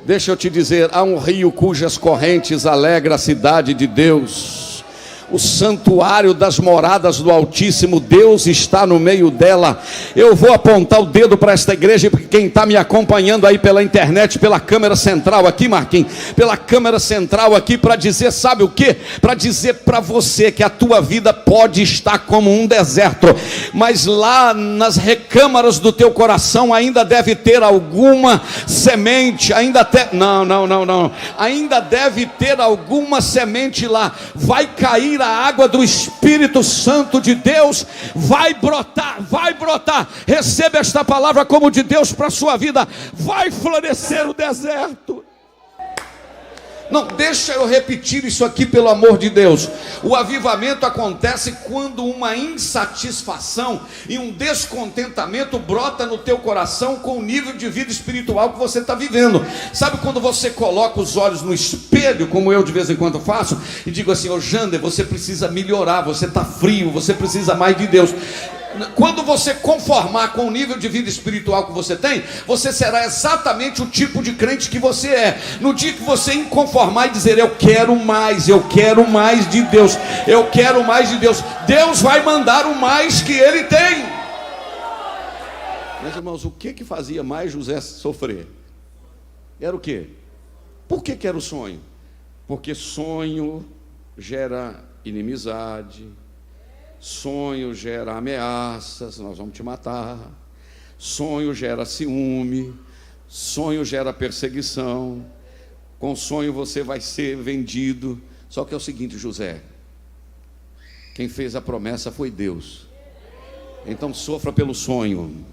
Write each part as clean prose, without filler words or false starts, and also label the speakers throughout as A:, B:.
A: Deixa eu te dizer, há um rio cujas correntes alegra a cidade de Deus. O santuário das moradas do Altíssimo, Deus está no meio dela. Eu vou apontar o dedo para esta igreja, porque quem está me acompanhando aí pela internet, pela câmera central aqui, Marquinhos, pela câmera central aqui, para dizer, sabe o que? Para dizer para você que a tua vida pode estar como um deserto, mas lá nas recâmaras do teu coração ainda deve ter alguma semente, ainda deve ter alguma semente lá. Vai cair a água do Espírito Santo de Deus, vai brotar, receba esta palavra como de Deus para a sua vida, vai florescer o deserto. Não, deixa eu repetir isso aqui pelo amor de Deus. O avivamento acontece quando uma insatisfação e um descontentamento brota no teu coração com o nível de vida espiritual que você está vivendo. Sabe quando você coloca os olhos no espelho, como eu de vez em quando faço, e digo assim, ô Jander, você precisa melhorar, você está frio, você precisa mais de Deus. Quando você conformar com o nível de vida espiritual que você tem, você será exatamente o tipo de crente que você é. No dia que você inconformar e dizer, eu quero mais de Deus, eu quero mais de Deus, Deus vai mandar o mais que Ele tem. Meus irmãos, o que fazia mais José sofrer? Era o quê? Por que era o sonho? Porque sonho gera inimizade, sonho gera ameaças, nós vamos te matar. Sonho gera ciúme, sonho gera perseguição. Com sonho você vai ser vendido. Só que é o seguinte, José, quem fez a promessa foi Deus. Então sofra pelo sonho.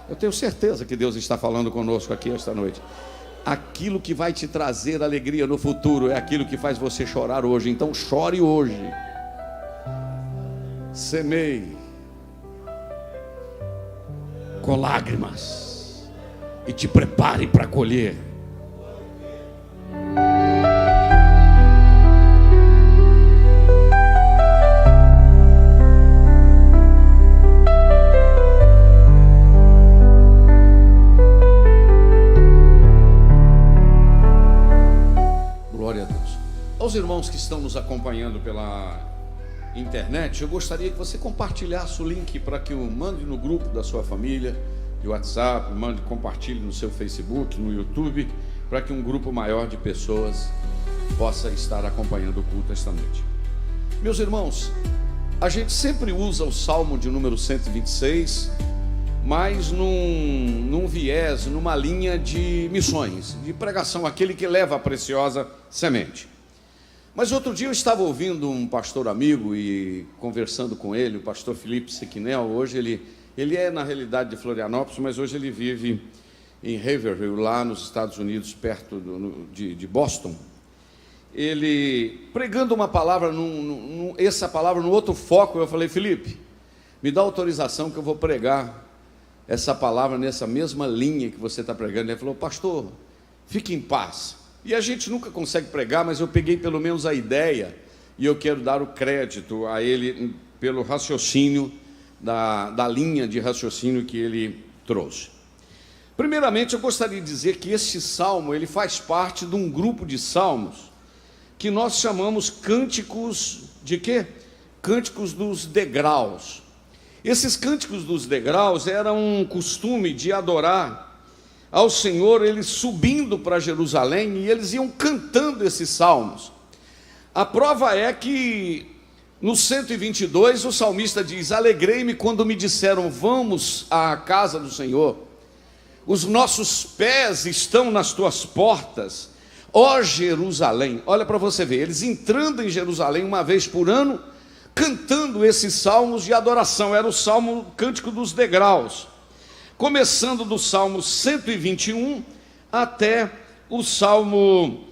A: Eu tenho certeza que Deus está falando conosco aqui esta noite. Aquilo que vai te trazer alegria no futuro é aquilo que faz você chorar hoje. Então chore hoje. Semeie com lágrimas e te prepare para colher. Aos irmãos que estão nos acompanhando pela internet, eu gostaria que você compartilhasse o link para que mande no grupo da sua família, de WhatsApp, compartilhe no seu Facebook, no YouTube, para que um grupo maior de pessoas possa estar acompanhando o culto esta noite. Meus irmãos, a gente sempre usa o Salmo de número 126, mas num viés, numa linha de missões, de pregação, aquele que leva a preciosa semente. Mas outro dia eu estava ouvindo um pastor amigo e conversando com ele, o pastor Felipe Sequinel. Hoje ele é na realidade de Florianópolis, mas hoje ele vive em Haverhill, lá nos Estados Unidos, perto de Boston. Ele pregando uma palavra, essa palavra no outro foco, eu falei, Felipe, me dá autorização que eu vou pregar essa palavra nessa mesma linha que você está pregando. Ele falou, pastor, fique em paz. E a gente nunca consegue pregar, mas eu peguei pelo menos a ideia, e eu quero dar o crédito a ele pelo raciocínio, da linha de raciocínio que ele trouxe. Primeiramente, eu gostaria de dizer que este salmo, ele faz parte de um grupo de salmos, que nós chamamos cânticos de quê? Cânticos dos degraus. Esses cânticos dos degraus eram um costume de adorar ao Senhor, eles subindo para Jerusalém, e eles iam cantando esses salmos. A prova é que no 122 o salmista diz, alegrei-me quando me disseram, vamos à casa do Senhor, os nossos pés estão nas tuas portas, ó Jerusalém. Olha para você ver, eles entrando em Jerusalém uma vez por ano, cantando esses salmos de adoração. Era o salmo cântico dos degraus, começando do Salmo 121 até o Salmo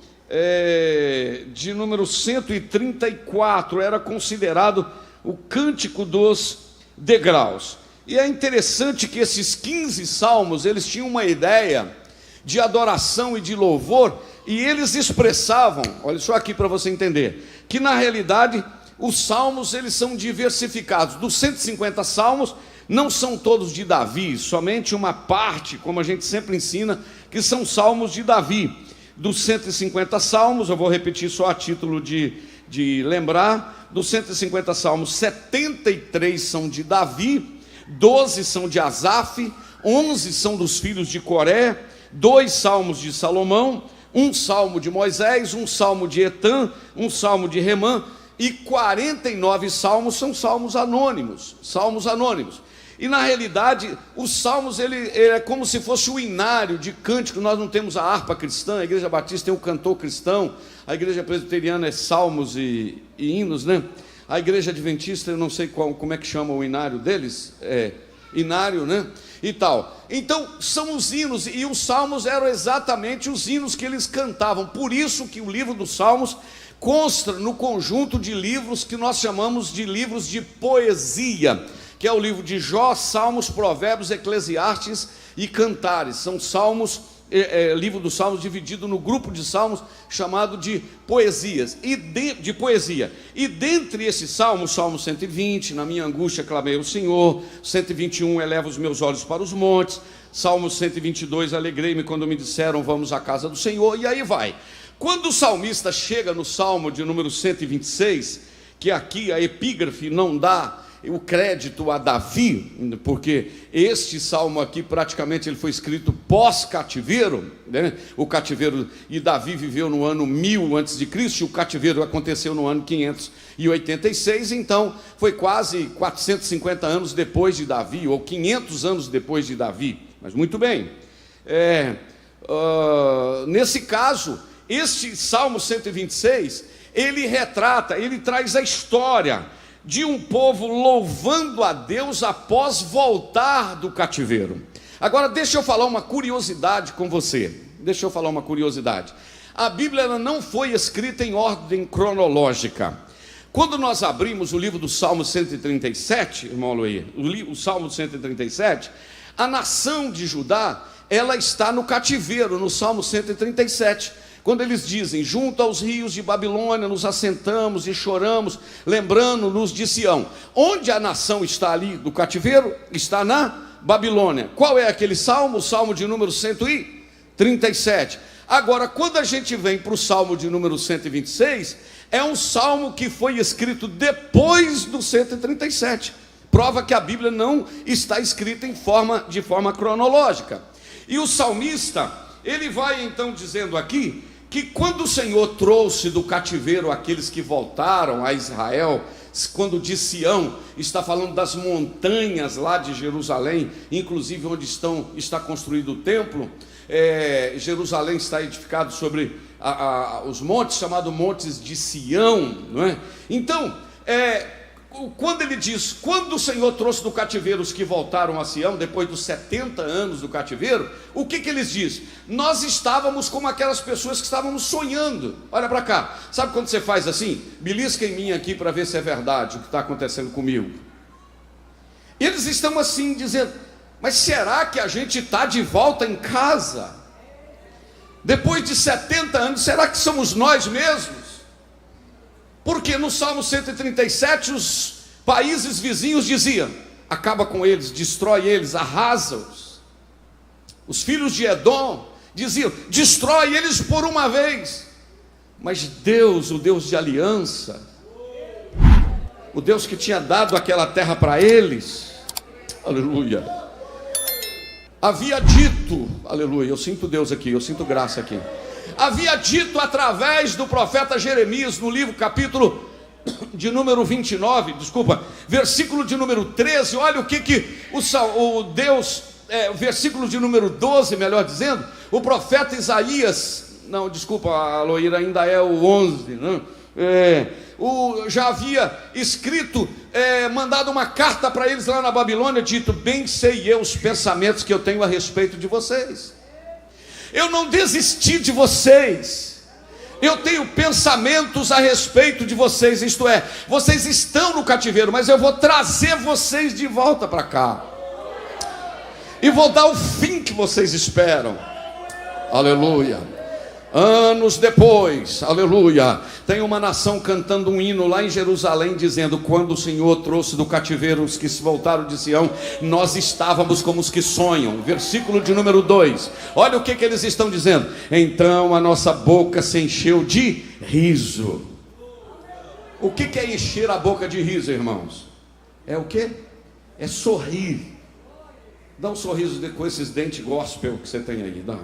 A: de número 134, era considerado o cântico dos degraus. E é interessante que esses 15 salmos, eles tinham uma ideia de adoração e de louvor, e eles expressavam, olha só aqui para você entender, que na realidade os salmos eles são diversificados. Dos 150 salmos, Não são todos de Davi, somente uma parte, como a gente sempre ensina, que são salmos de Davi. Dos 150 salmos, eu vou repetir só a título de lembrar, dos 150 salmos, 73 são de Davi, 12 são de Asaf, 11 são dos filhos de Coré, 2 salmos de Salomão, 1 salmo de Moisés, 1 salmo de Etã, 1 salmo de Remã, e 49 salmos são salmos anônimos, E na realidade, os salmos, ele é como se fosse o inário de cântico. Nós não temos a harpa cristã, a igreja batista tem o cantor cristão, a igreja presbiteriana é salmos e hinos, né? A igreja adventista, eu não sei como é que chama o inário deles, inário, né? E tal. Então, são os hinos, e os salmos eram exatamente os hinos que eles cantavam. Por isso que o livro dos salmos consta no conjunto de livros que nós chamamos de livros de poesia, que é o livro de Jó, Salmos, Provérbios, Eclesiastes e Cantares. São salmos, livro dos salmos dividido no grupo de salmos chamado de poesias, de poesia. E dentre esses salmos, Salmo 120, na minha angústia clamei ao Senhor, 121, eleva os meus olhos para os montes, Salmo 122, alegrei-me quando me disseram, vamos à casa do Senhor, e aí vai. Quando o salmista chega no salmo de número 126, que aqui a epígrafe não dá o crédito a Davi, porque este salmo aqui praticamente ele foi escrito pós-cativeiro, né? O cativeiro, e Davi viveu no ano 1000 a.C., e o cativeiro aconteceu no ano 586, então foi quase 450 anos depois de Davi, ou 500 anos depois de Davi, mas muito bem. Nesse caso, este Salmo 126, ele retrata, ele traz a história de um povo louvando a Deus após voltar do cativeiro. Agora deixa eu falar uma curiosidade com você. A Bíblia ela não foi escrita em ordem cronológica. Quando nós abrimos o livro do Salmo 137, irmão Aloí, o Salmo 137, a nação de Judá, ela está no cativeiro, no Salmo 137. Quando eles dizem, junto aos rios de Babilônia nos assentamos e choramos, lembrando-nos de Sião. Onde a nação está ali do cativeiro? Está na Babilônia. Qual é aquele salmo? O salmo de número 137. Agora, quando a gente vem para o salmo de número 126, é um salmo que foi escrito depois do 137. Prova que a Bíblia não está escrita de forma cronológica. E o salmista, ele vai então dizendo aqui, que quando o Senhor trouxe do cativeiro aqueles que voltaram a Israel, quando diz Sião, está falando das montanhas lá de Jerusalém, inclusive onde está construído o templo. Jerusalém está edificado sobre os montes, chamados montes de Sião, não é? Então, quando ele diz, quando o Senhor trouxe do cativeiro os que voltaram a Sião, depois dos 70 anos do cativeiro, o que eles dizem? Nós estávamos como aquelas pessoas que estávamos sonhando. Olha para cá, sabe quando você faz assim? Belisca em mim aqui para ver se é verdade o que está acontecendo comigo. E eles estão assim dizendo, mas será que a gente está de volta em casa? Depois de 70 anos, será que somos nós mesmos? Porque no Salmo 137 os países vizinhos diziam, acaba com eles, destrói eles, arrasa-os. Os filhos de Edom diziam, destrói eles por uma vez. Mas Deus, o Deus de aliança, o Deus que tinha dado aquela terra para eles, aleluia, havia dito, aleluia, eu sinto Deus aqui, eu sinto graça aqui, havia dito através do profeta Jeremias, no livro capítulo de número 29, versículo de número 13, olha o que o Deus, versículo de número 12, melhor dizendo, o profeta Isaías, a Loíra ainda é o 11, não? Já havia escrito, mandado uma carta para eles lá na Babilônia, dito, bem sei eu os pensamentos que eu tenho a respeito de vocês. Eu não desisti de vocês, eu tenho pensamentos a respeito de vocês, isto é, vocês estão no cativeiro, mas eu vou trazer vocês de volta para cá, e vou dar o fim que vocês esperam, aleluia, Anos depois, aleluia, tem uma nação cantando um hino lá em Jerusalém, dizendo: quando o Senhor trouxe do cativeiro os que se voltaram de Sião, nós estávamos como os que sonham. Versículo de número 2, olha o que eles estão dizendo: então a nossa boca se encheu de riso. O que é encher a boca de riso, irmãos? É o que? É sorrir. Dá um sorriso com esses dentes gospel que você tem aí, dá.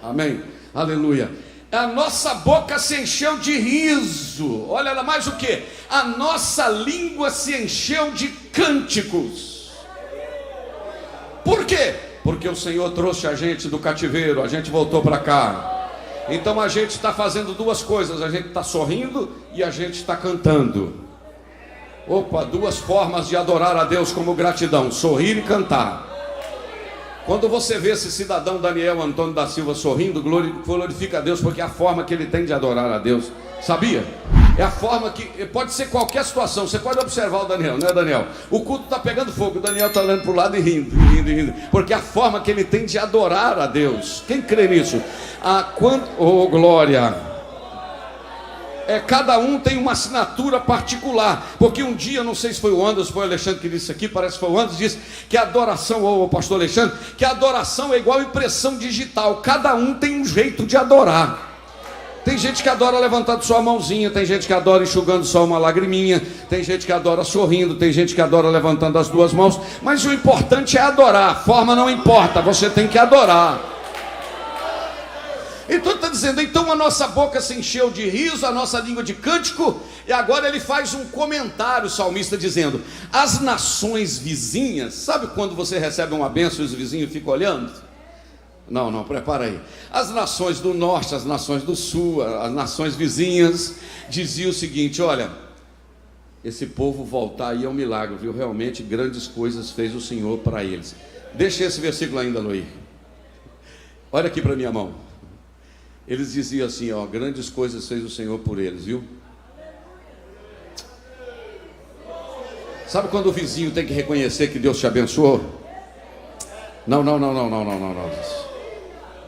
A: Amém? Aleluia. A nossa boca se encheu de riso. Olha mais o que? A nossa língua se encheu de cânticos. Por quê? Porque o Senhor trouxe a gente do cativeiro, a gente voltou para cá. Então a gente está fazendo duas coisas: a gente está sorrindo e a gente está cantando. Opa, duas formas de adorar a Deus como gratidão: sorrir e cantar. Quando você vê esse cidadão Daniel Antônio da Silva sorrindo, glorifica a Deus, porque é a forma que ele tem de adorar a Deus. Sabia? É a forma que, pode ser qualquer situação. Você pode observar o Daniel, né, Daniel? O culto está pegando fogo, o Daniel está olhando para o lado e rindo, porque é a forma que ele tem de adorar a Deus. Quem crê nisso? Oh, glória! Cada um tem uma assinatura particular, porque um dia, não sei se foi o Anderson, foi o Alexandre que disse aqui, parece que foi o Anderson, disse que a adoração, ou o pastor Alexandre, que a adoração é igual impressão digital, cada um tem um jeito de adorar. Tem gente que adora levantando só a mãozinha, tem gente que adora enxugando só uma lagriminha, tem gente que adora sorrindo, tem gente que adora levantando as duas mãos, mas o importante é adorar, a forma não importa, você tem que adorar. Então está dizendo, então a nossa boca se encheu de riso, a nossa língua de cântico. E agora ele faz um comentário, o salmista, dizendo: as nações vizinhas, sabe quando você recebe uma bênção e os vizinhos ficam olhando? Não, prepara aí. As nações do norte, as nações do sul, as nações vizinhas, diziam o seguinte: olha, esse povo voltar aí é um milagre, viu? Realmente grandes coisas fez o Senhor para eles. Deixa esse versículo ainda, Luí. Olha aqui para minha mão. Eles diziam assim, ó: grandes coisas fez o Senhor por eles, viu? Sabe quando o vizinho tem que reconhecer que Deus te abençoou? Não.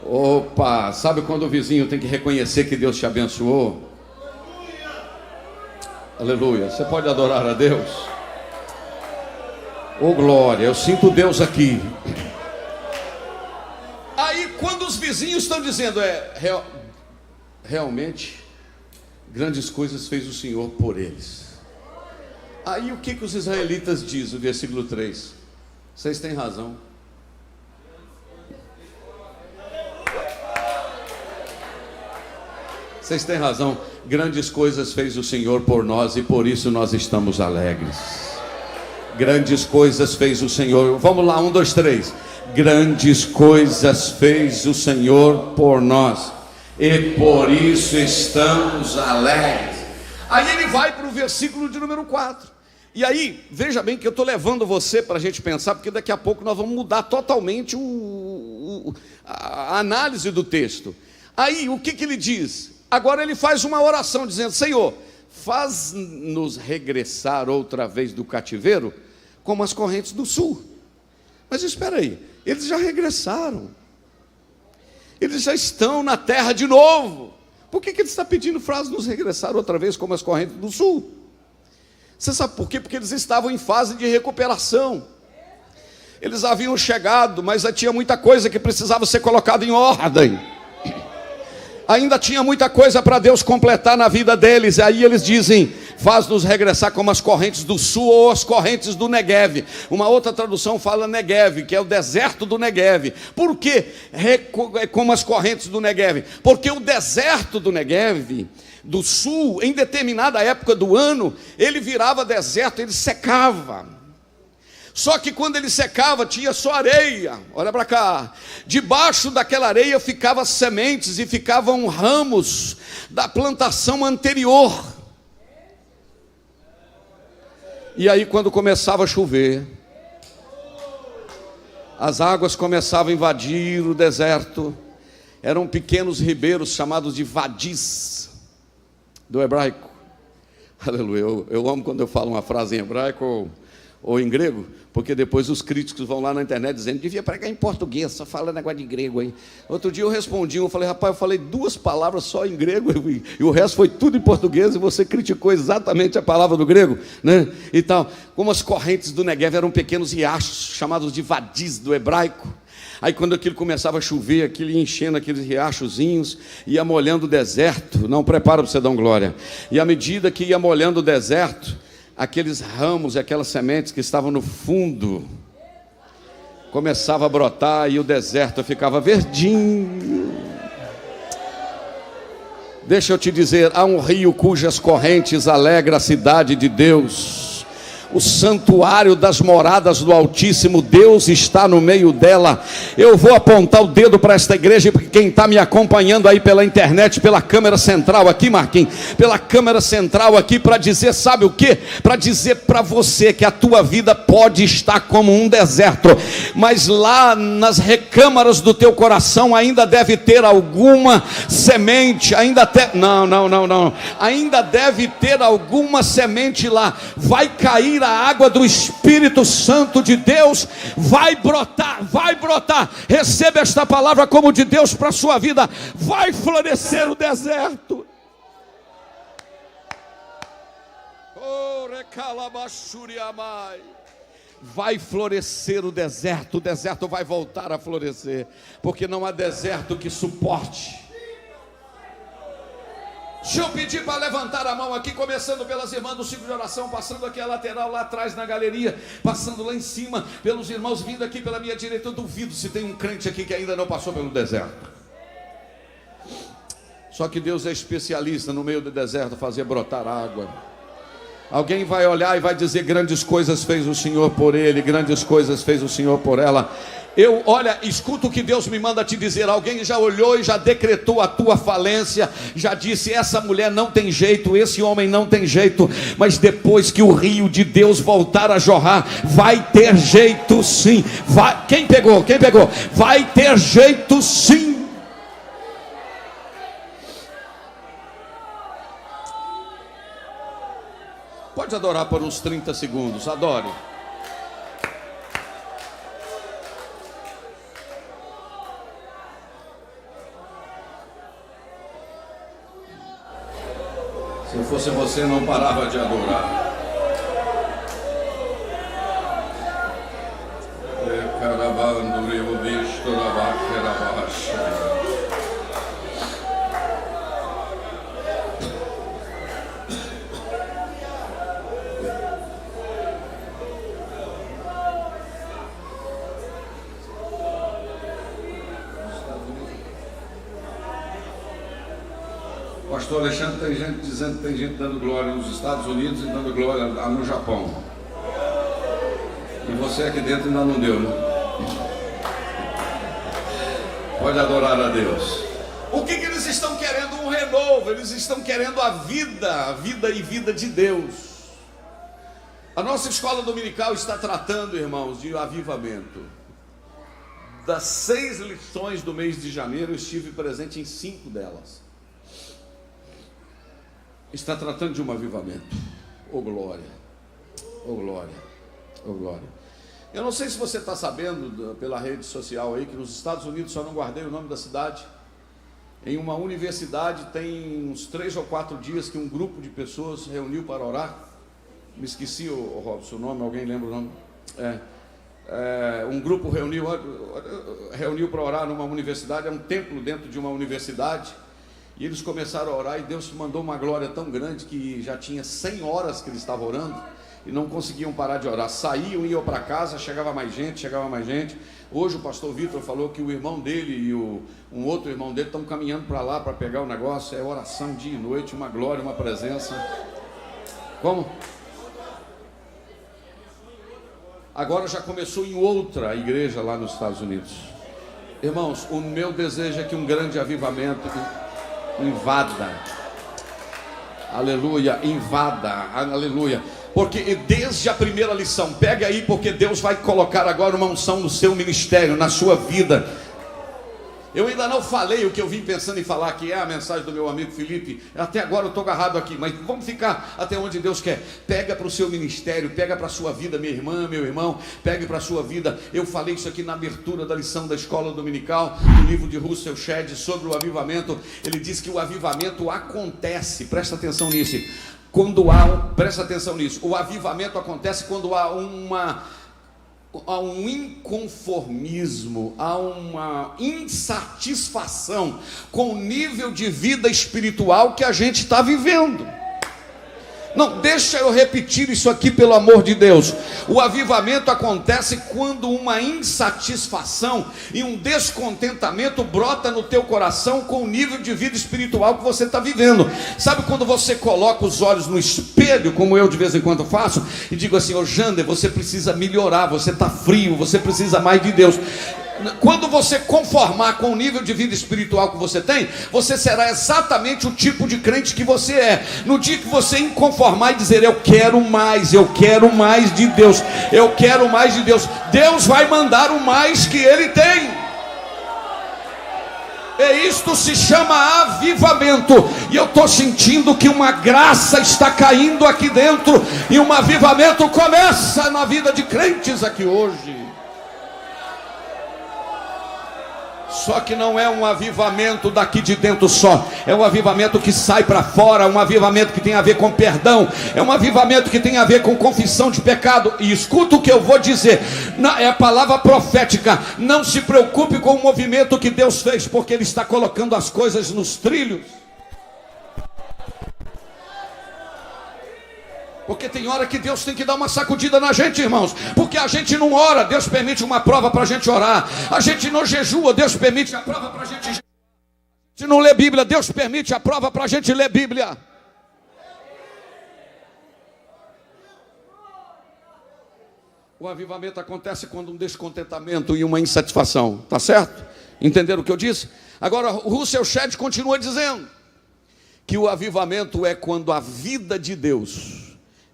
A: Opa, sabe quando o vizinho tem que reconhecer que Deus te abençoou? Aleluia. Você pode adorar a Deus? Oh, glória, eu sinto Deus aqui. Aí quando os vizinhos estão dizendo, realmente grandes coisas fez o Senhor por eles. Aí o que os israelitas dizem, o versículo 3? Vocês têm razão. Vocês têm razão, grandes coisas fez o Senhor por nós e por isso nós estamos alegres. Grandes coisas fez o Senhor. Vamos lá, 1, 2, 3. Grandes coisas fez o Senhor por nós e por isso estamos alegres. Aí ele vai para o versículo de número 4. E aí, veja bem que eu estou levando você para a gente pensar, porque daqui a pouco nós vamos mudar totalmente a análise do texto. Aí, o que ele diz? Agora ele faz uma oração dizendo: Senhor, faz-nos regressar outra vez do cativeiro como as correntes do sul. Mas espera aí, eles já regressaram, eles já estão na terra de novo. Por que ele está pedindo faz-nos regressar outra vez como as correntes do sul? Você sabe por quê? Porque eles estavam em fase de recuperação. Eles haviam chegado, mas tinha muita coisa que precisava ser colocada em ordem. Ainda tinha muita coisa para Deus completar na vida deles. Aí eles dizem: faz-nos regressar como as correntes do sul ou as correntes do Negev. Uma outra tradução fala Negev, que é o deserto do Negev. Por que como as correntes do Negev? Porque o deserto do Negev, do sul, em determinada época do ano, ele virava deserto, ele secava. Só que quando ele secava, tinha só areia. Olha para cá. Debaixo daquela areia ficavam sementes e ficavam ramos da plantação anterior. E aí quando começava a chover, as águas começavam a invadir o deserto. Eram pequenos ribeiros chamados de vadis, do hebraico. Aleluia. Eu amo quando eu falo uma frase em hebraico ou em grego, Porque depois os críticos vão lá na internet dizendo: devia pregar em português, só fala negócio de grego aí. Outro dia eu respondi, eu falei: rapaz, eu falei 2 palavras só em grego e o resto foi tudo em português, e você criticou exatamente a palavra do grego, né? E tal. Como as correntes do Negev eram pequenos riachos, chamados de vadis do hebraico. Aí quando aquilo começava a chover, aquilo ia enchendo aqueles riachozinhos, ia molhando o deserto. Não, prepara para você dar glória. E à medida que ia molhando o deserto, aqueles ramos e aquelas sementes que estavam no fundo começava a brotar e o deserto ficava verdinho. Deixa eu te dizer, há um rio cujas correntes alegra a cidade de Deus. O santuário das moradas do Altíssimo, Deus está no meio dela. Eu vou apontar o dedo para esta igreja, porque quem está me acompanhando aí pela internet, pela câmera central aqui, Marquinhos, pela câmera central aqui, para dizer, sabe o que? Para dizer para você que a tua vida pode estar como um deserto, mas lá nas recâmaras do teu coração ainda deve ter alguma semente, ainda deve ter alguma semente lá. Vai cair a água do Espírito Santo de Deus, vai brotar, receba esta palavra como de Deus para a sua vida, vai florescer o deserto. Vai florescer o deserto vai voltar a florescer, porque não há deserto que suporte. Deixa eu pedir para levantar a mão aqui, começando pelas irmãs do ciclo de oração, passando aqui a lateral, lá atrás na galeria, passando lá em cima, pelos irmãos vindo aqui pela minha direita. Eu duvido se tem um crente aqui que ainda não passou pelo deserto. Só que Deus é especialista no meio do deserto fazer brotar água. Alguém vai olhar e vai dizer: grandes coisas fez o Senhor por ele, grandes coisas fez o Senhor por ela. Olha, escuta o que Deus me manda te dizer. Alguém já olhou e já decretou a tua falência, já disse: essa mulher não tem jeito, esse homem não tem jeito. Mas depois que o rio de Deus voltar a jorrar, vai ter jeito sim. Quem pegou? Vai ter jeito sim. Pode adorar por uns 30 segundos, adore. Se eu fosse você, não parava de adorar. Pastor Alexandre, tem gente dizendo que tem gente dando glória nos Estados Unidos e dando glória no Japão. E você aqui dentro ainda não deu, né? Pode adorar a Deus. O que eles estão querendo? Um renovo. Eles estão querendo a vida e vida de Deus. A nossa escola dominical está tratando, irmãos, de avivamento. Das 6 lições do mês de janeiro, eu estive presente em 5 delas. Está tratando de um avivamento. Oh glória, oh glória, oh glória. Eu não sei se você está sabendo pela rede social aí que nos Estados Unidos, só não guardei o nome da cidade, em uma universidade tem uns 3 ou 4 dias que um grupo de pessoas reuniu para orar. Me esqueci, Robson, o nome, alguém lembra o nome? Um grupo reuniu para orar numa universidade, é um templo dentro de uma universidade. E eles começaram a orar e Deus mandou uma glória tão grande que já tinha 100 horas que eles estavam orando e não conseguiam parar de orar. Saíam, iam para casa, chegava mais gente. Hoje o pastor Vitor falou que o irmão dele e um outro irmão dele estão caminhando para lá para pegar o negócio. É oração dia e noite, uma glória, uma presença. Como? Agora já começou em outra igreja lá nos Estados Unidos. Irmãos, o meu desejo é que um grande avivamento invada, aleluia, aleluia, porque desde a primeira lição, pega aí, porque Deus vai colocar agora uma unção no seu ministério, na sua vida. Eu ainda não falei o que eu vim pensando em falar, que é a mensagem do meu amigo Felipe. Até agora eu estou agarrado aqui, mas vamos ficar até onde Deus quer. Pega para o seu ministério, pega para a sua vida, minha irmã, meu irmão, pegue para a sua vida. Eu falei isso aqui na abertura da lição da escola dominical, do livro de Russell Shedd, sobre o avivamento. Ele diz que o avivamento acontece, presta atenção nisso, presta atenção nisso, o avivamento acontece quando há um inconformismo, há uma insatisfação com o nível de vida espiritual que a gente está vivendo. Não, deixa eu repetir isso aqui, pelo amor de Deus. O avivamento acontece quando uma insatisfação e um descontentamento brota no teu coração com o nível de vida espiritual que você está vivendo. Sabe quando você coloca os olhos no espelho, como eu de vez em quando faço, e digo assim: ô Jander, você precisa melhorar, você está frio, você precisa mais de Deus. Quando você conformar com o nível de vida espiritual que você tem, você será exatamente o tipo de crente que você é. No dia que você inconformar e dizer: eu quero mais de Deus, eu quero mais de Deus, Deus vai mandar o mais que Ele tem. E isto se chama avivamento. E eu estou sentindo que uma graça está caindo aqui dentro, e um avivamento começa na vida de crentes aqui hoje. Só que não é um avivamento daqui de dentro só, é um avivamento que sai para fora, um avivamento que tem a ver com perdão, é um avivamento que tem a ver com confissão de pecado. E escuta o que eu vou dizer, é a palavra profética. Não se preocupe com o movimento que Deus fez, porque Ele está colocando as coisas nos trilhos. Porque tem hora que Deus tem que dar uma sacudida na gente, irmãos. Porque a gente não ora, Deus permite uma prova para a gente orar. A gente não jejua, Deus permite a prova para a gente jejuar. A gente não lê Bíblia, Deus permite a prova para a gente ler Bíblia. O avivamento acontece quando um descontentamento e uma insatisfação. Tá certo? Entenderam o que eu disse? Agora, o Russell Shedd continua dizendo que o avivamento é quando a vida de Deus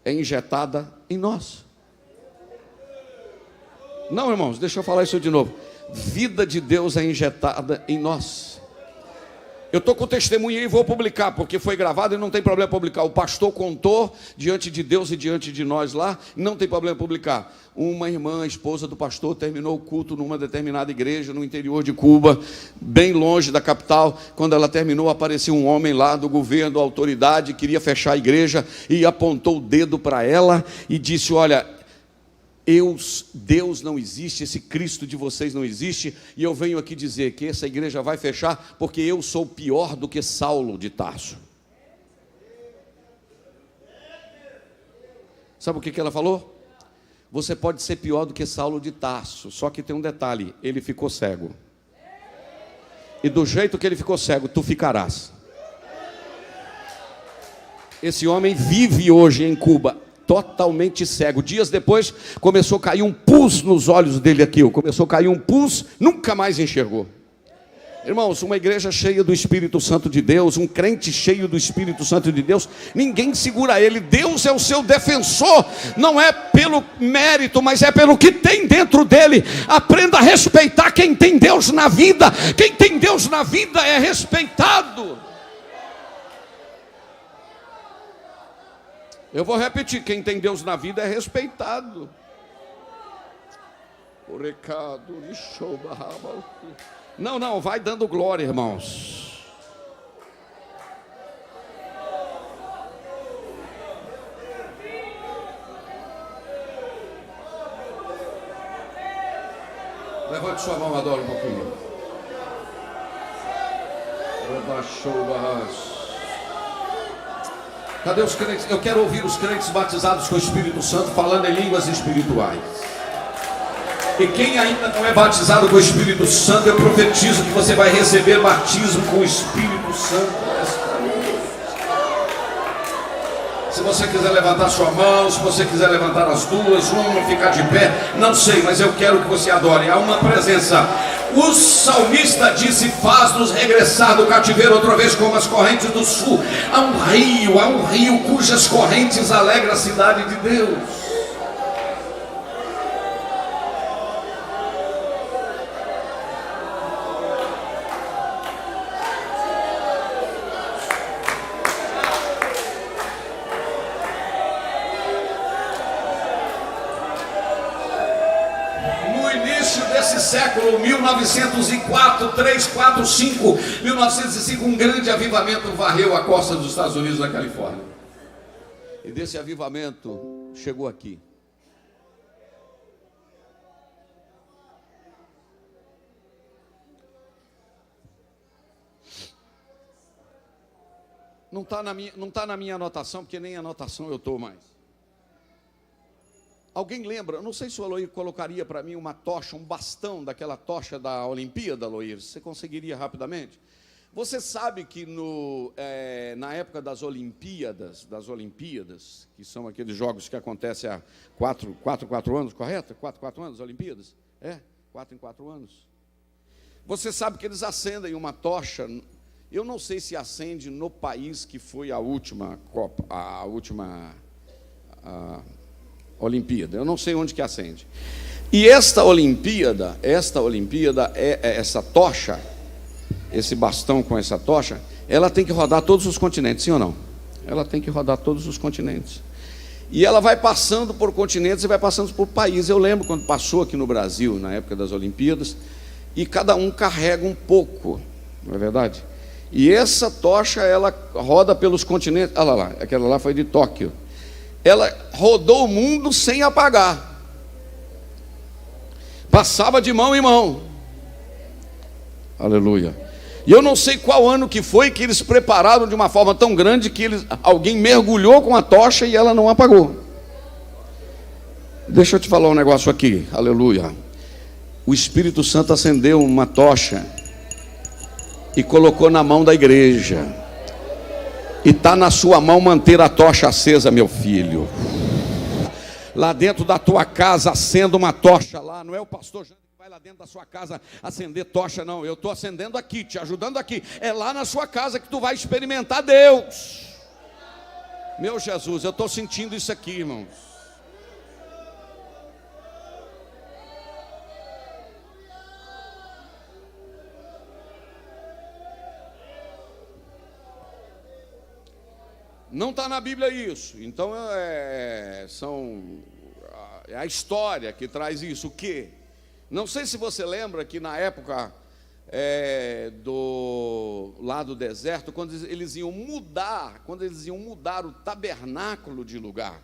A: é injetada em nós. Não, irmãos, deixa eu falar isso de novo. Vida de Deus é injetada em nós. Eu estou com testemunho e vou publicar, porque foi gravado e não tem problema publicar. O pastor contou diante de Deus e diante de nós lá, não tem problema publicar. Uma irmã, esposa do pastor, terminou o culto numa determinada igreja no interior de Cuba, bem longe da capital. Quando ela terminou, apareceu um homem lá do governo, da autoridade, queria fechar a igreja e apontou o dedo para ela e disse: olha, Deus não existe, esse Cristo de vocês não existe, e eu venho aqui dizer que essa igreja vai fechar porque eu sou pior do que Saulo de Tarso. Sabe o que ela falou? Você pode ser pior do que Saulo de Tarso, só que tem um detalhe: ele ficou cego. E do jeito que ele ficou cego, tu ficarás. Esse homem vive hoje em Cuba totalmente cego. Dias depois começou a cair um pus nos olhos dele aqui, começou a cair um pus, nunca mais enxergou. Irmãos, uma igreja cheia do Espírito Santo de Deus, um crente cheio do Espírito Santo de Deus, ninguém segura ele. Deus é o seu defensor, não é pelo mérito, mas é pelo que tem dentro dele. Aprenda a respeitar quem tem Deus na vida. Quem tem Deus na vida é respeitado. Eu vou repetir: quem tem Deus na vida é respeitado. O recado de show. Não, vai dando glória, irmãos. Levante sua mão, adoro um pouquinho. Cadê os crentes? Eu quero ouvir os crentes batizados com o Espírito Santo falando em línguas espirituais. E quem ainda não é batizado com o Espírito Santo, eu profetizo que você vai receber batismo com o Espírito Santo esta noite. Se você quiser levantar sua mão, se você quiser levantar as duas, uma, ficar de pé, não sei, mas eu quero que você adore. Há uma presença. O salmista disse: faz-nos regressar do cativeiro outra vez como as correntes do sul. Há um rio cujas correntes alegram a cidade de Deus. século 1904, 3, 4, 5, 1905, um grande avivamento varreu a costa dos Estados Unidos, na Califórnia. E desse avivamento chegou aqui. Não está na minha anotação, porque nem anotação eu estou mais. Alguém lembra? Eu não sei se o Aloir colocaria para mim uma tocha, um bastão daquela tocha da Olimpíada, Aloir. Você conseguiria rapidamente? Você sabe que na época das Olimpíadas, que são aqueles jogos que acontecem há 4 anos, correto? 4 anos, Olimpíadas? 4 em 4 anos. Você sabe que eles acendem uma tocha. Eu não sei se acende no país que foi a última Copa, a última Olimpíada. Eu não sei onde que acende. E esta Olimpíada essa tocha, esse bastão com essa tocha, ela tem que rodar todos os continentes, sim ou não? Ela tem que rodar todos os continentes. E ela vai passando por continentes e vai passando por países. Eu lembro quando passou aqui no Brasil, na época das Olimpíadas, e cada um carrega um pouco, não é verdade? E essa tocha, ela roda pelos continentes. Olha lá, aquela lá foi de Tóquio. Ela rodou o mundo sem apagar. Passava de mão em mão. Aleluia. E eu não sei qual ano que foi que eles prepararam de uma forma tão grande que alguém mergulhou com a tocha e ela não apagou. Deixa eu te falar um negócio aqui. Aleluia. O Espírito Santo acendeu uma tocha e colocou na mão da igreja. E está na sua mão manter a tocha acesa, meu filho. Lá dentro da tua casa, acenda uma tocha lá. Não é o pastor Jânio que vai lá dentro da sua casa acender tocha, não. Eu estou acendendo aqui, te ajudando aqui. É lá na sua casa que tu vai experimentar Deus. Meu Jesus, eu estou sentindo isso aqui, irmãos. Não está na Bíblia isso. Então é a história que traz isso. O quê? Não sei se você lembra que na época lá do deserto, quando eles iam mudar o tabernáculo de lugar,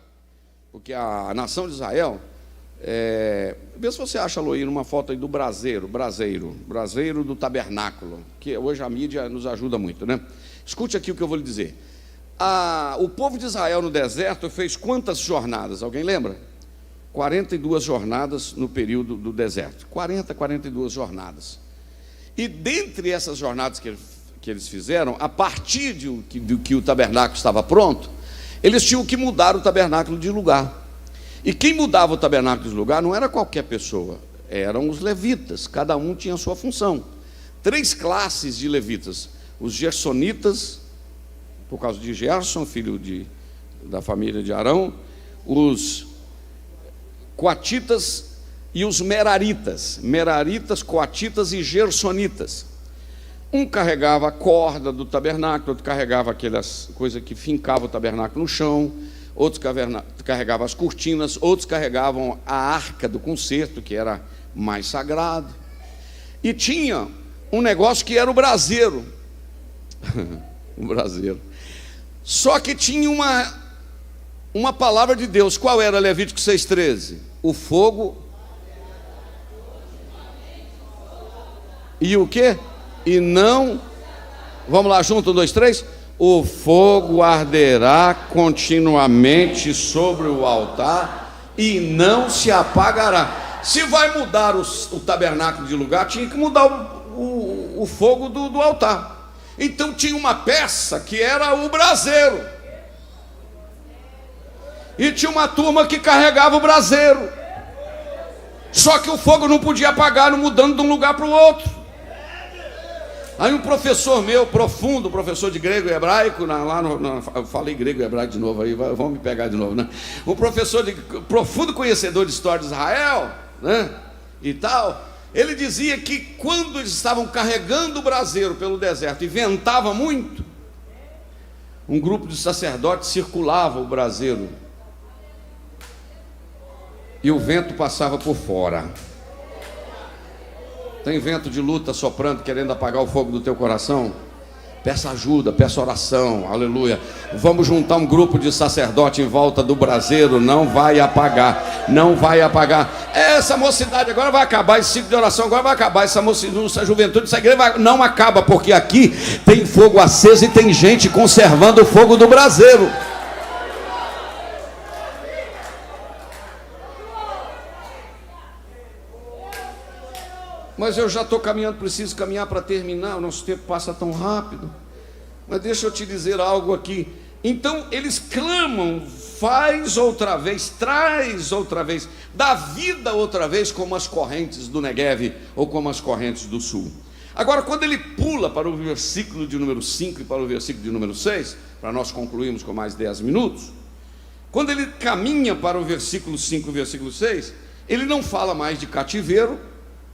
A: porque a nação de Israel, vê se você acha, Aloir, uma foto aí do braseiro do tabernáculo, que hoje a mídia nos ajuda muito, né? Escute aqui o que eu vou lhe dizer. O povo de Israel no deserto fez quantas jornadas? Alguém lembra? 42 jornadas no período do deserto. 42 jornadas. E dentre essas jornadas que eles fizeram, a partir do que o tabernáculo estava pronto, eles tinham que mudar o tabernáculo de lugar. E quem mudava o tabernáculo de lugar não era qualquer pessoa, eram os levitas. Cada um tinha a sua função. 3 classes de levitas: os gersonitas, por causa de Gerson, filho da família de Arão, os coatitas e os meraritas, coatitas e gersonitas. Um carregava a corda do tabernáculo, outro carregava aquelas coisas que fincavam o tabernáculo no chão, outros carregavam as cortinas, outros carregavam a arca do concerto, que era mais sagrado. E tinha um negócio que era o braseiro. O braseiro. Só que tinha uma palavra de Deus. Qual era? Levítico 6,13. O fogo. E o quê? E não. Vamos lá junto, 1, 2, 3. O fogo arderá continuamente sobre o altar e não se apagará. Se vai mudar o tabernáculo de lugar, tinha que mudar o fogo do altar. Então tinha uma peça que era o braseiro, e tinha uma turma que carregava o braseiro, só que o fogo não podia apagar, mudando de um lugar para o outro. Aí um professor meu, profundo, professor de grego e hebraico, eu falei grego e hebraico de novo, aí vão me pegar de novo, né? Um professor profundo conhecedor de história de Israel, né? E tal. Ele dizia que quando eles estavam carregando o braseiro pelo deserto e ventava muito, um grupo de sacerdotes circulava o braseiro e o vento passava por fora. Tem vento de luta soprando, querendo apagar o fogo do teu coração? Peça ajuda, peça oração, aleluia. Vamos juntar um grupo de sacerdote em volta do braseiro, não vai apagar, não vai apagar. Essa mocidade agora vai acabar, esse ciclo de oração agora vai acabar, essa juventude, essa igreja não acaba, porque aqui tem fogo aceso e tem gente conservando o fogo do braseiro. Mas eu já estou caminhando, preciso caminhar para terminar, o nosso tempo passa tão rápido. Mas deixa eu te dizer algo aqui. Então eles clamam, faz outra vez, traz outra vez, dá vida outra vez, como as correntes do Negueve ou como as correntes do sul. Agora, quando ele pula para o versículo de número 5 e para o versículo de número 6, para nós concluirmos com mais 10 minutos, quando ele caminha para o versículo 5 e o versículo 6, ele não fala mais de cativeiro.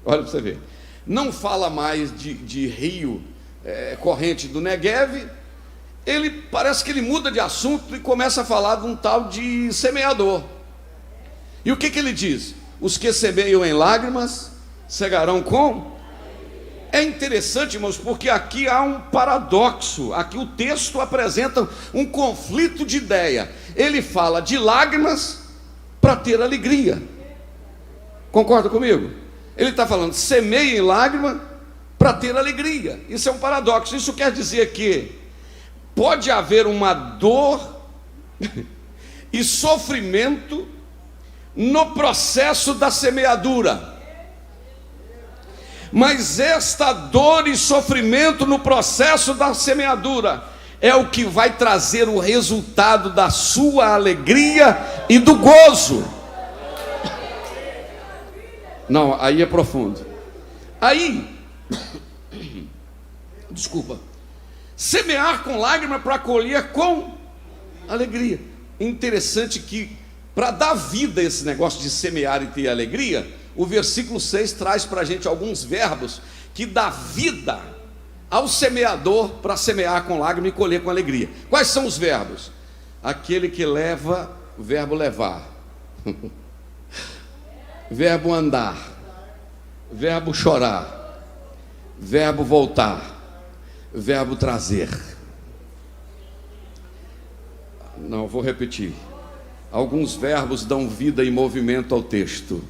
A: Olha para você ver, não fala mais de rio, corrente do Negueve. Ele parece que ele muda de assunto e começa a falar de um tal de semeador. E o que ele diz? Os que semeiam em lágrimas cegarão com? É interessante, irmãos, porque aqui há um paradoxo. Aqui o texto apresenta um conflito de ideia. Ele fala de lágrimas para ter alegria. Concorda comigo? Ele está falando, semeia em lágrima para ter alegria. Isso é um paradoxo. Isso quer dizer que pode haver uma dor e sofrimento no processo da semeadura. Mas esta dor e sofrimento no processo da semeadura é o que vai trazer o resultado da sua alegria e do gozo. Não, aí é profundo. Aí, desculpa, semear com lágrima para colher com alegria. Interessante que, para dar vida a esse negócio de semear e ter alegria, o versículo 6 traz para a gente alguns verbos que dá vida ao semeador para semear com lágrima e colher com alegria. Quais são os verbos? Aquele que leva, o verbo levar. Verbo andar, verbo chorar, verbo voltar, verbo trazer. Não, vou repetir. Alguns verbos dão vida e movimento ao texto.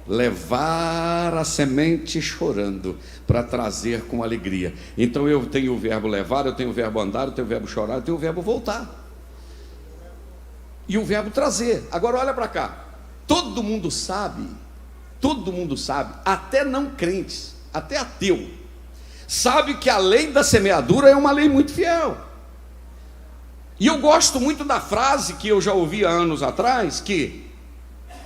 A: Levar a semente chorando para trazer com alegria. Então eu tenho o verbo levar, eu tenho o verbo andar, eu tenho o verbo chorar, eu tenho o verbo voltar. E o verbo trazer. Agora olha para cá. Todo mundo sabe, até não crentes, até ateu, sabe que a lei da semeadura é uma lei muito fiel. E eu gosto muito da frase que eu já ouvi há anos atrás, que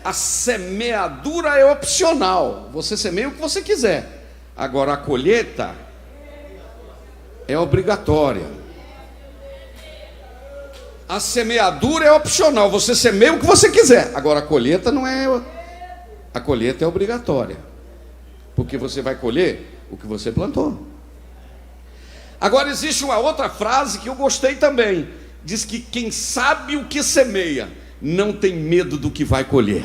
A: a semeadura é opcional, você semeia o que você quiser, agora a colheita é obrigatória. A semeadura é opcional, você semeia o que você quiser, agora a colheita não é, a colheita é obrigatória, porque você vai colher o que você plantou. Agora existe uma outra frase que eu gostei também, diz que quem sabe o que semeia não tem medo do que vai colher.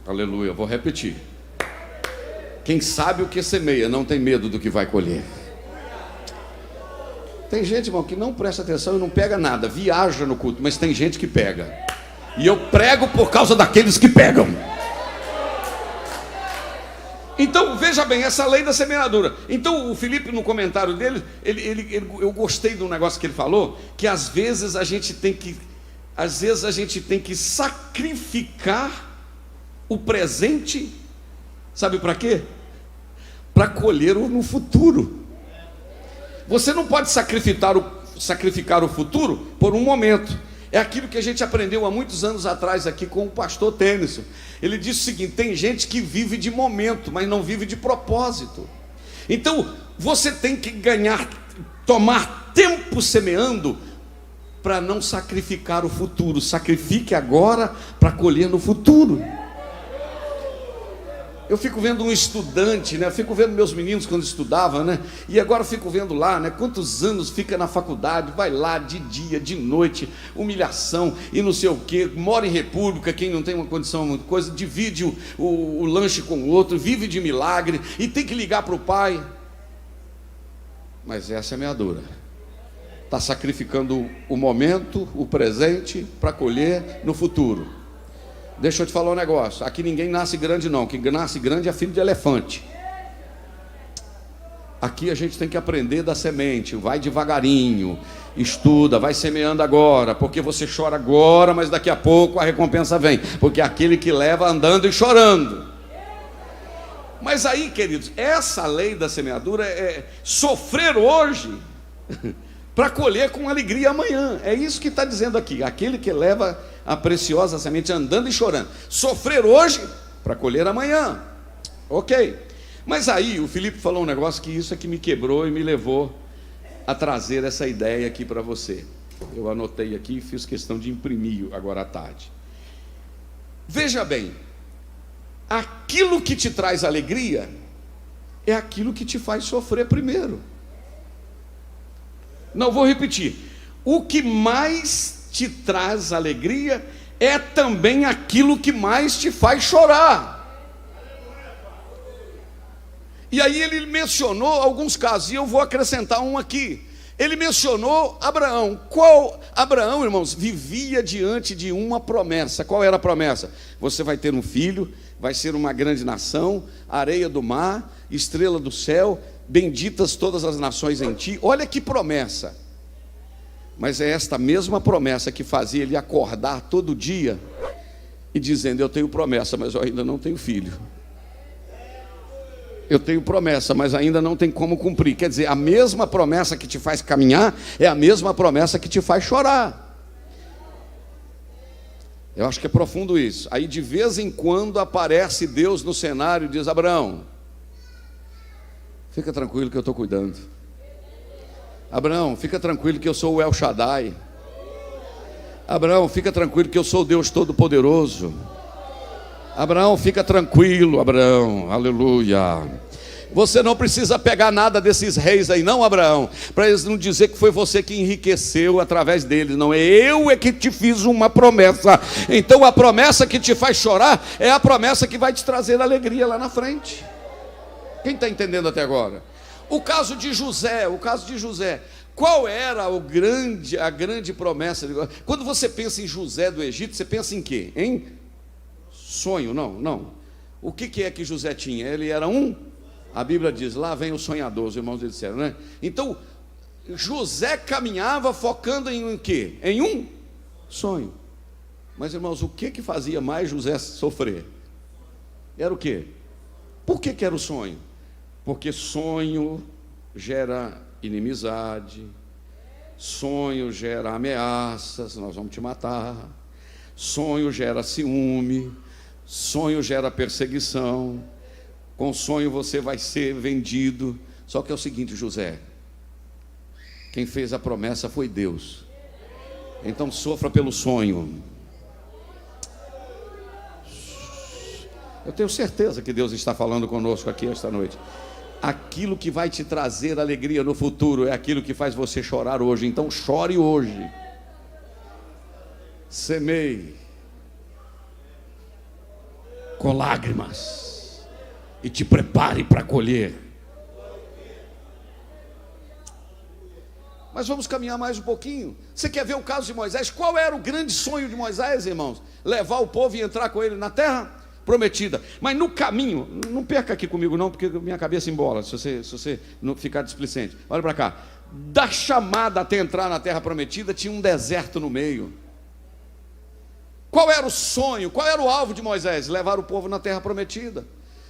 A: Aleluia, vou repetir. Quem sabe o que semeia não tem medo do que vai colher. Tem gente, irmão, que não presta atenção e não pega nada, viaja no culto, mas tem gente que pega. E eu prego por causa daqueles que pegam. Então, veja bem, essa lei da semeadura. Então, o Felipe, no comentário dele, eu gostei do negócio que ele falou, que às vezes a gente tem que sacrificar o presente, sabe para quê? Para colher no futuro. Você não pode sacrificar o futuro por um momento. É aquilo que a gente aprendeu há muitos anos atrás aqui com o pastor Tênis. Ele disse o seguinte: tem gente que vive de momento, mas não vive de propósito. Então, você tem que tomar tempo semeando para não sacrificar o futuro. Sacrifique agora para colher no futuro. Eu fico vendo um estudante, né? Eu fico vendo meus meninos quando estudavam, né? E agora eu fico vendo lá, né? Quantos anos fica na faculdade, vai lá de dia, de noite, humilhação e não sei o quê, mora em república, quem não tem uma condição, uma coisa, divide o lanche com o outro, vive de milagre e tem que ligar para o pai. Mas essa é a minha dura. Está sacrificando o momento, o presente, para colher no futuro. Deixa eu te falar um negócio. Aqui ninguém nasce grande não. Quem nasce grande é filho de elefante. Aqui a gente tem que aprender da semente. Vai devagarinho, estuda, vai semeando agora, porque você chora agora, mas daqui a pouco a recompensa vem, porque é aquele que leva andando e chorando. Mas aí, queridos, essa lei da semeadura é sofrer hoje para colher com alegria amanhã. É isso que está dizendo aqui. Aquele que leva a preciosa semente andando e chorando. Sofrer hoje para colher amanhã. Ok. Mas aí o Felipe falou um negócio que isso é que me quebrou e me levou a trazer essa ideia aqui para você. Eu anotei aqui e fiz questão de imprimir agora à tarde. Veja bem, aquilo que te traz alegria é aquilo que te faz sofrer primeiro. Não, vou repetir. O que mais te traz alegria é também aquilo que mais te faz chorar. E aí ele mencionou alguns casos, e eu vou acrescentar um aqui. Ele mencionou Abraão. Abraão, irmãos, vivia diante de uma promessa. Qual era a promessa? Você vai ter um filho, vai ser uma grande nação, areia do mar, estrela do céu, benditas todas as nações em ti. Olha que promessa. Mas é esta mesma promessa que fazia ele acordar todo dia e dizendo: eu tenho promessa, mas eu ainda não tenho filho. Eu tenho promessa, mas ainda não tem como cumprir. Quer dizer, a mesma promessa que te faz caminhar é a mesma promessa que te faz chorar. Eu acho que é profundo isso. Aí de vez em quando aparece Deus no cenário e diz: Abraão, fica tranquilo que eu estou cuidando. Abraão, fica tranquilo que eu sou o El Shaddai. Abraão, fica tranquilo que eu sou o Deus Todo-Poderoso. Abraão, fica tranquilo, Abraão, aleluia. Você não precisa pegar nada desses reis aí, não, Abraão, para eles não dizer que foi você que enriqueceu através deles. Não, eu é que te fiz uma promessa. Então a promessa que te faz chorar é a promessa que vai te trazer alegria lá na frente. Quem está entendendo até agora? O caso de José, qual era a grande promessa? Quando você pensa em José do Egito, você pensa em quê? Em sonho? Não. O que é que José tinha? Ele era a Bíblia diz, lá vem o sonhador, os irmãos disseram, né? Então, José caminhava focando em quê? Em um sonho. Mas, irmãos, o que fazia mais José sofrer? Era o quê? Por que era o sonho? Porque sonho gera inimizade, sonho gera ameaças, nós vamos te matar, sonho gera ciúme, sonho gera perseguição, com sonho você vai ser vendido. Só que é o seguinte, José, quem fez a promessa foi Deus, então sofra pelo sonho. Eu tenho certeza que Deus está falando conosco aqui esta noite. Aquilo que vai te trazer alegria no futuro é aquilo que faz você chorar hoje. Então chore hoje. Semeie com lágrimas e te prepare para colher. Mas vamos caminhar mais um pouquinho. Você quer ver o caso de Moisés? Qual era o grande sonho de Moisés, irmãos? Levar o povo e entrar com ele na terra prometida. Mas no caminho, não perca aqui comigo não, porque minha cabeça embola se você não ficar displicente. Olha para cá. Da chamada até entrar na terra prometida tinha um deserto no meio. Qual era o sonho? Qual era o alvo de Moisés? Levar o povo na terra prometida.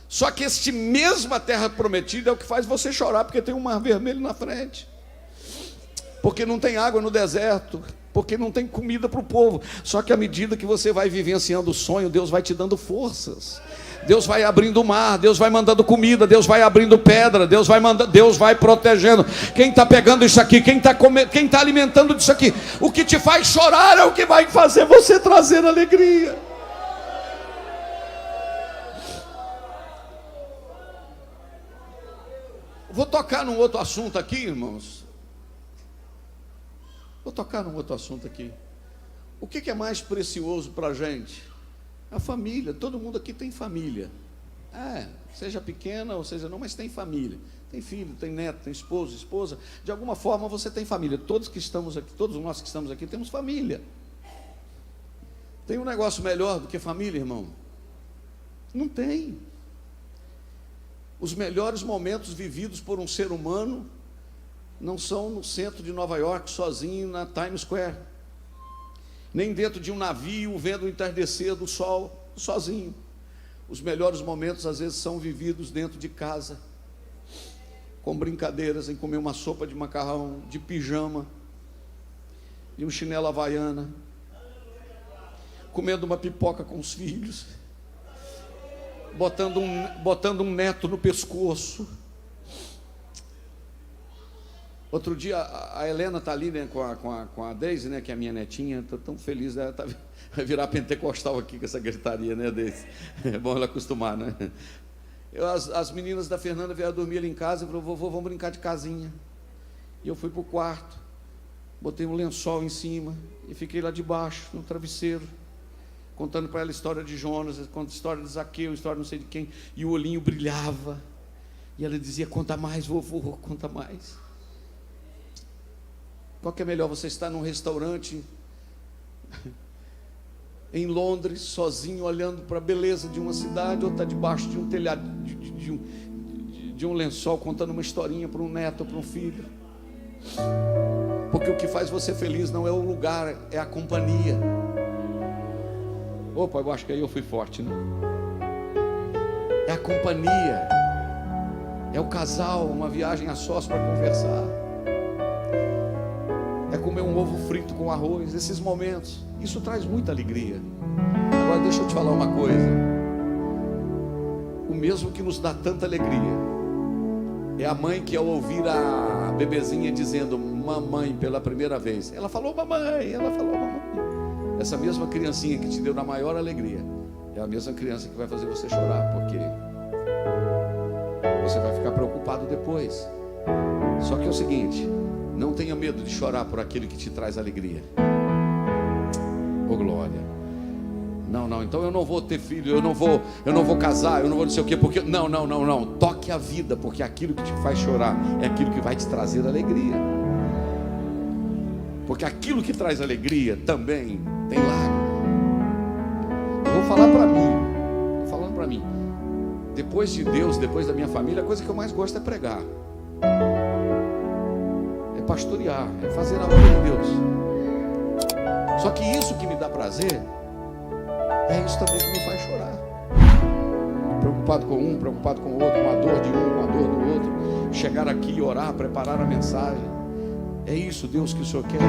A: Só que este mesma terra prometida é o que faz você chorar, porque tem um mar vermelho na frente, porque não tem água no deserto, porque não tem comida para o povo. Só que à medida que você vai vivenciando o sonho, Deus vai te dando forças, Deus vai abrindo o mar, Deus vai mandando comida, Deus vai abrindo pedra, Deus vai protegendo. Quem está pegando isso aqui, quem está alimentando disso aqui, o que te faz chorar é o que vai fazer você trazer alegria. Vou tocar num outro assunto aqui, irmãos. Vou tocar num outro assunto aqui. O que é mais precioso para a gente? A família. Todo mundo aqui tem família. Seja pequena ou seja não, mas tem família. Tem filho, tem neto, tem esposo, esposa. De alguma forma você tem família. Todos que estamos aqui, todos nós que estamos aqui temos família. Tem um negócio melhor do que família, irmão? Não tem. Os melhores momentos vividos por um ser humano não são no centro de Nova York, sozinho na Times Square, nem dentro de um navio vendo o entardecer do sol, sozinho. Os melhores momentos às vezes são vividos dentro de casa, com brincadeiras, em comer uma sopa de macarrão, de pijama, e um chinelo havaiana, comendo uma pipoca com os filhos, botando um neto no pescoço. Outro dia a Helena está ali, né, com a Deise, né, que é a minha netinha. Estou tão feliz, ela vai virar pentecostal aqui com essa gritaria, né, Deise? É bom ela acostumar, né? As meninas da Fernanda vieram dormir ali em casa e falaram: vovô, vamos brincar de casinha. E eu fui para o quarto, botei um lençol em cima e fiquei lá debaixo, no travesseiro, contando para ela a história de Jonas, a história de Zaqueu, a história não sei de quem, e o olhinho brilhava, e ela dizia: conta mais, vovô, conta mais. Qual que é melhor, você estar num restaurante em Londres, sozinho, olhando para a beleza de uma cidade, ou estar debaixo de um telhado, de um lençol, contando uma historinha para um neto ou para um filho? Porque o que faz você feliz não é o lugar, é a companhia. Opa, eu acho que aí eu fui forte, né? É a companhia, é o casal, uma viagem a sós para conversar, é comer um ovo frito com arroz. Esses momentos, isso traz muita alegria. Agora deixa eu te falar uma coisa: o mesmo que nos dá tanta alegria é a mãe que, ao ouvir a bebezinha dizendo mamãe pela primeira vez, ela falou mamãe, essa mesma criancinha que te deu na maior alegria é a mesma criança que vai fazer você chorar, porque você vai ficar preocupado depois. Só que é o seguinte: não tenha medo de chorar por aquele que te traz alegria. Oh glória. Não, então eu não vou ter filho, eu não vou casar, eu não vou não sei o quê, porque não. Toque a vida, porque aquilo que te faz chorar é aquilo que vai te trazer alegria. Porque aquilo que traz alegria também tem lágrima. Eu vou falar para mim, falando para mim, depois de Deus, depois da minha família, a coisa que eu mais gosto é pregar, é pastorear, é fazer a obra de Deus. Só que isso que me dá prazer é isso também que me faz chorar. Preocupado com um, preocupado com o outro, uma dor de um, uma dor do outro. Chegar aqui, orar, preparar a mensagem. É isso, Deus, que o Senhor quer.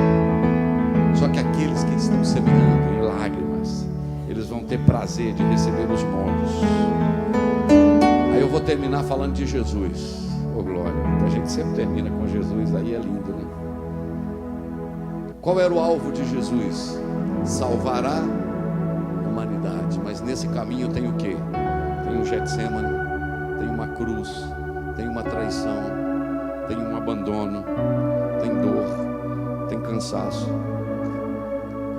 A: Só que aqueles que estão semeando em lágrimas, eles vão ter prazer de receber os montes. Aí eu vou terminar falando de Jesus. Oh glória, a gente sempre termina com Jesus, aí é lindo, né? Qual era o alvo de Jesus? Salvar a humanidade. Mas nesse caminho tem o quê? Tem um Getsemane, tem uma cruz, tem uma traição, tem um abandono, tem dor, tem cansaço.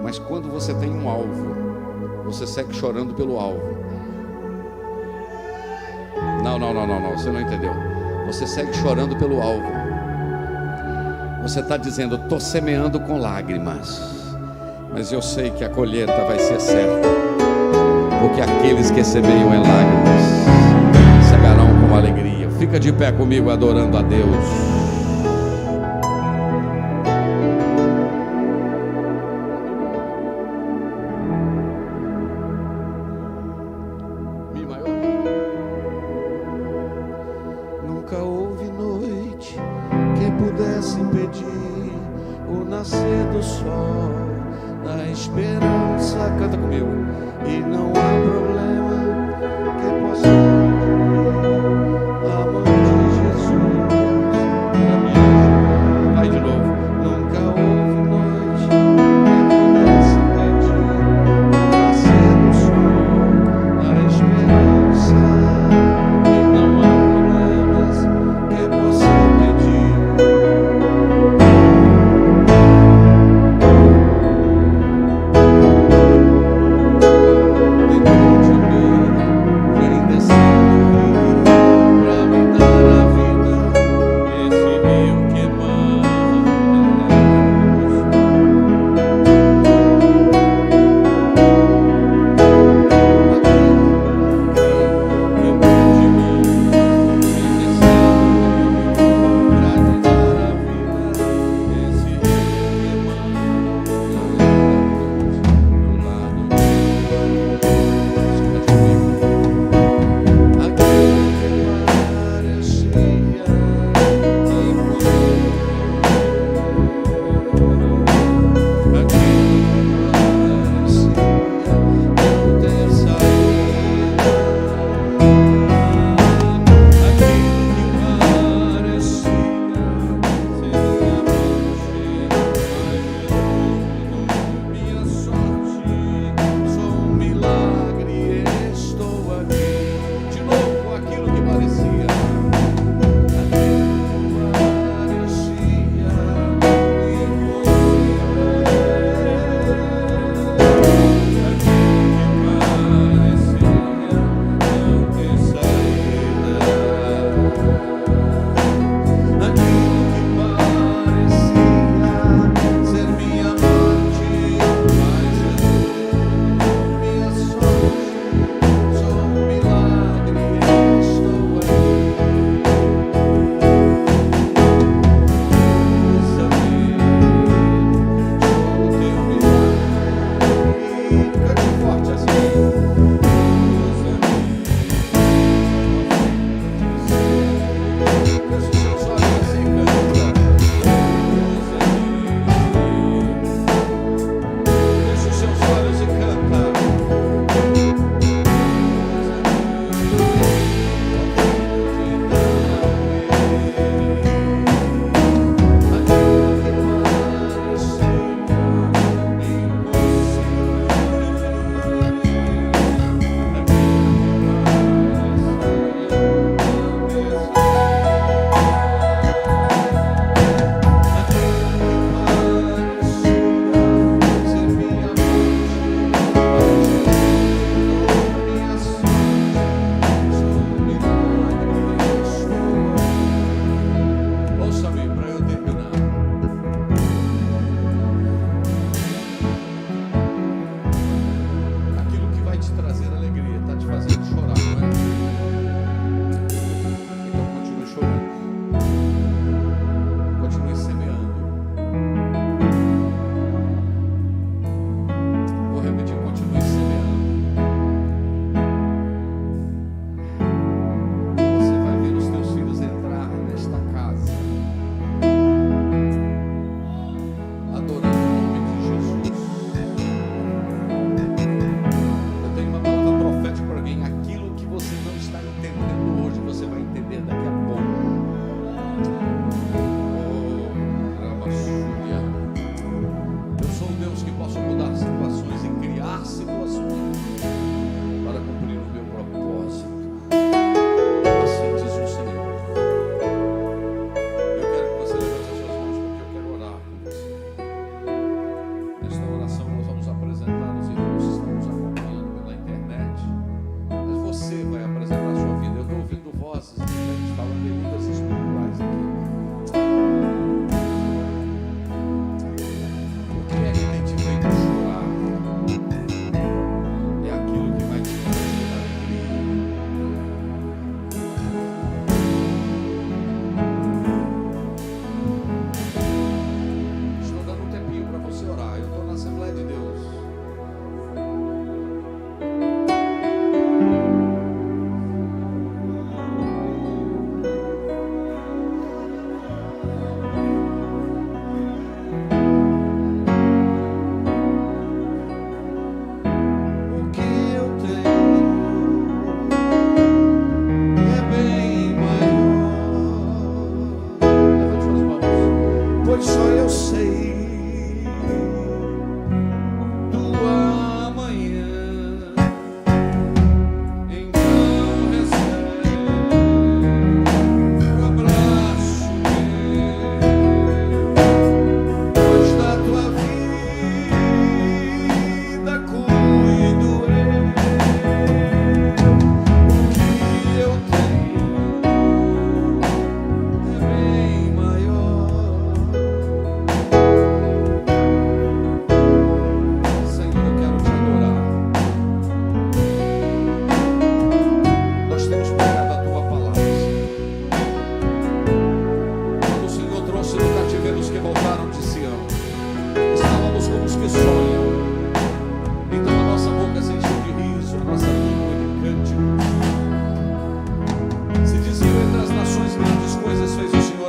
A: Mas quando você tem um alvo, você segue chorando pelo alvo. Não, você não entendeu. Você segue chorando pelo alvo. Você está dizendo: estou semeando com lágrimas, mas eu sei que a colheita vai ser certa, porque aqueles que semeiam em lágrimas cegarão com alegria. Fica de pé comigo adorando a Deus.
B: Nunca houve noite que pudesse impedir o nascer do sol, na esperança, canta comigo, e não há problema que possa impedir a mão de Jesus na minha vida.
A: Vai de novo.
B: Nunca houve noite que pudesse impedir o nascer do sol, na esperança, e não há problemas que possam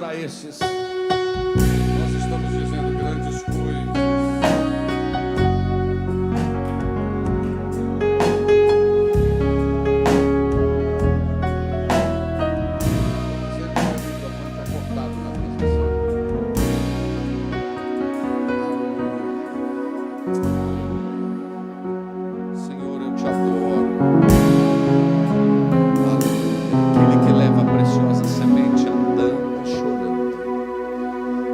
A: Senhor, a esses, nós estamos dizendo grandes coisas. Senhor, eu te adoro. Aquele que leva a preciosa semente andando e chorando.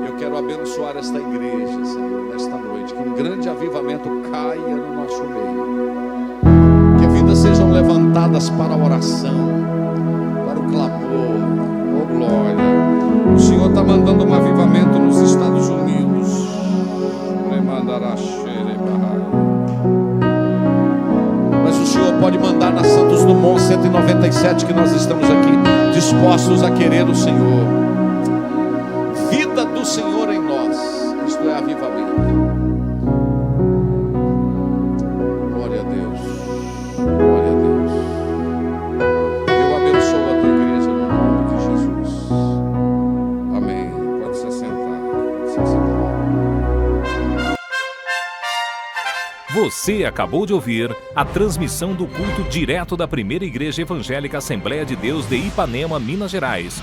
A: Eu quero abençoar esta igreja, Senhor, nesta noite. Que um grande avivamento caia no nosso meio. Que vidas sejam levantadas para a oração, para o clamor. Oh glória. O Senhor está mandando um avivamento nos Estados Unidos. Mas o Senhor pode mandar na Santos Dumont 197, que nós estamos aqui dispostos a querer o Senhor. Vida do Senhor em nós, isto é avivamento. Glória a Deus, glória a Deus. Eu abençoo a tua igreja no nome de Jesus. Amém. Pode se sentar, pode se sentar.
C: Você acabou de ouvir a transmissão do culto direto da Primeira Igreja Evangélica Assembleia de Deus de Ipanema, Minas Gerais.